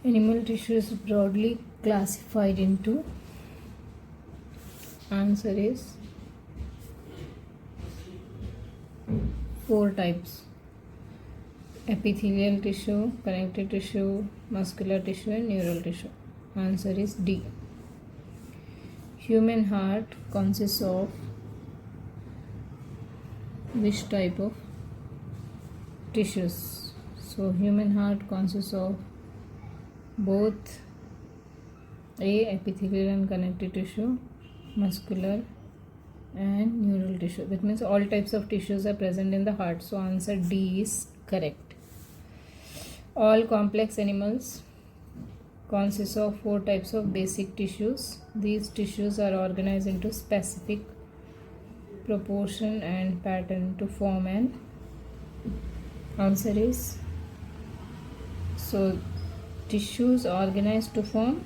Animal tissue is broadly classified into, answer is 4 types: epithelial tissue, connective tissue, muscular tissue and neural tissue. Answer is D. Human heart consists of which type of tissues? So human heart consists of both epithelial and connective tissue, muscular and neural tissue. That means all types of tissues are present in the heart. So answer D is correct. All complex animals consist of 4 types of basic tissues. These tissues are organized into specific proportion and pattern to form an, answer is, so tissues organized to form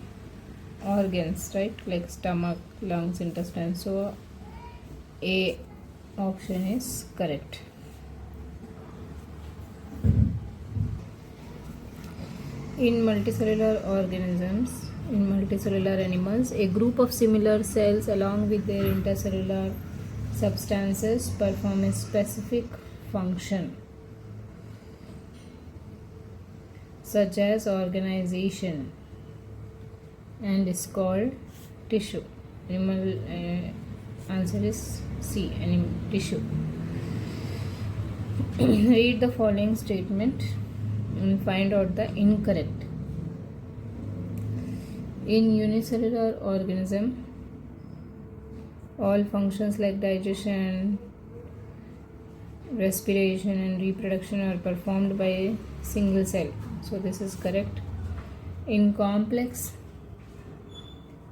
organs, right, like stomach, lungs, intestine. So A option is correct. In multicellular organisms, in multicellular animals, a group of similar cells along with their intercellular substances perform a specific function such as organization and is called tissue. Animal answer is C, animal tissue. Read the following statement and find out the incorrect. In unicellular organism, all functions like digestion, respiration and reproduction are performed by a single cell. So this is correct. In complex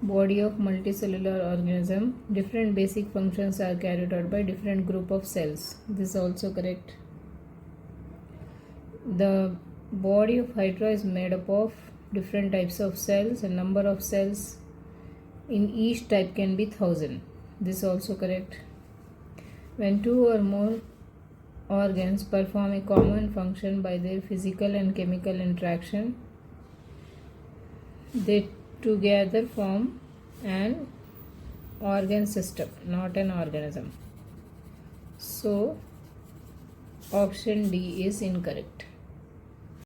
body of multicellular organism, different basic functions are carried out by different group of cells. This is also correct. The body of Hydra is made up of different types of cells, and number of cells in each type can be 1000. This is also correct. When 2 or more organs perform a common function by their physical and chemical interaction, they together form an organ system, not an organism. So option D is incorrect.